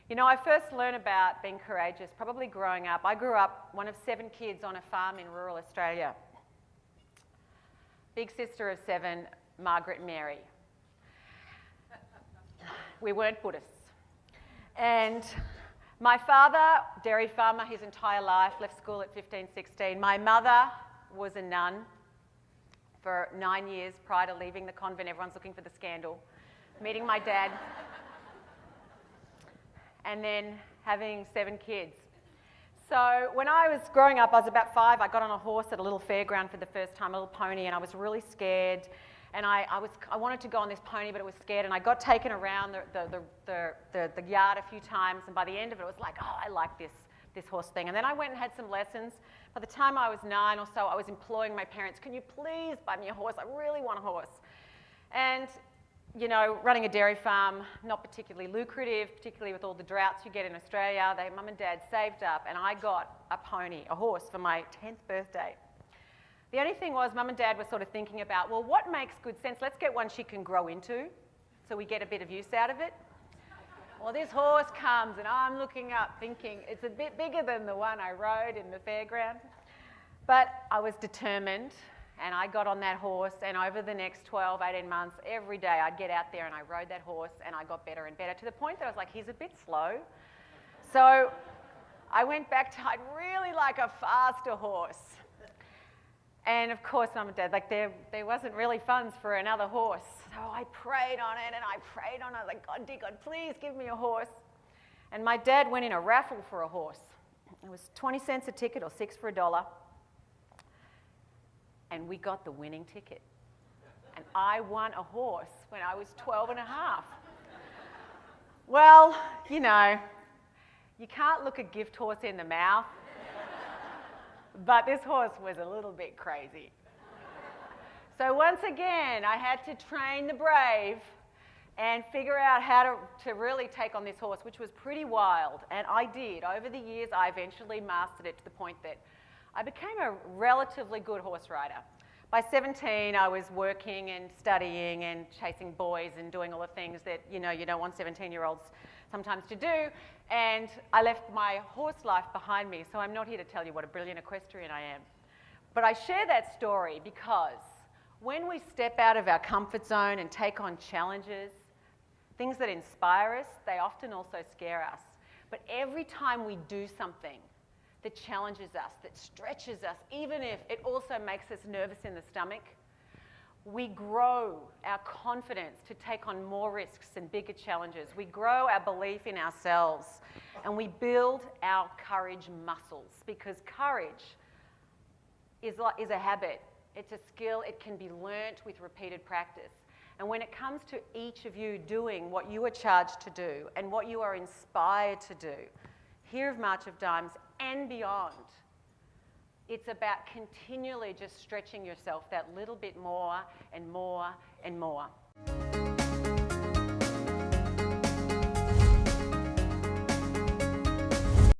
You know, I first learned about being courageous probably growing up. I grew up one of 7 kids on a farm in rural Australia. Big sister of 7, Margaret and Mary. We weren't Buddhists. And my father, dairy farmer his entire life, left school at 15, 16. My mother was a nun for 9 years prior to leaving the convent. Everyone's looking for the scandal. Meeting my dad. And then having 7 kids. So when I was growing up, I was about 5, I got on a horse at a little fairground for the first time, a little pony, and I was really scared. And I wanted to go on this pony, but it was scared, and I got taken around the yard a few times, and by the end of it, it was like, oh, I like this horse thing. And then I went and had some lessons. By the time I was 9 or so, I was imploring my parents, can you please buy me a horse? I really want a horse. And you know, running a dairy farm, not particularly lucrative, particularly with all the droughts you get in Australia. Mum and Dad saved up, and I got a pony, a horse, for my 10th birthday. The only thing was, Mum and Dad were sort of thinking about, well, what makes good sense? Let's get one she can grow into, so we get a bit of use out of it. Well, this horse comes, and I'm looking up thinking, it's a bit bigger than the one I rode in the fairground. But I was determined. And I got on that horse, and over the next 12, 18 months, every day I'd get out there and I rode that horse, and I got better and better, to the point that I was like, he's a bit slow. So I went back to, I'd really like a faster horse. And of course, Mum and Dad, like there wasn't really funds for another horse. So I prayed on it, and I prayed on it. I was like, God, dear God, please give me a horse. And my dad went in a raffle for a horse. It was 20 cents a ticket or 6 for $1. And we got the winning ticket. And I won a horse when I was 12 and a half. Well, you know, you can't look a gift horse in the mouth, but this horse was a little bit crazy. So once again, I had to train the brave and figure out how to really take on this horse, which was pretty wild. And I did. Over the years, I eventually mastered it to the point that I became a relatively good horse rider. By 17, I was working and studying and chasing boys and doing all the things that, you know, you don't want 17-year-olds sometimes to do. And I left my horse life behind me, so I'm not here to tell you what a brilliant equestrian I am. But I share that story because when we step out of our comfort zone and take on challenges, things that inspire us, they often also scare us. But every time we do something that challenges us, that stretches us, even if it also makes us nervous in the stomach, we grow our confidence to take on more risks and bigger challenges. We grow our belief in ourselves, and we build our courage muscles, because courage is a habit. It's a skill. It can be learnt with repeated practice. And when it comes to each of you doing what you are charged to do and what you are inspired to do, here of March of Dimes and beyond, it's about continually just stretching yourself that little bit more and more and more.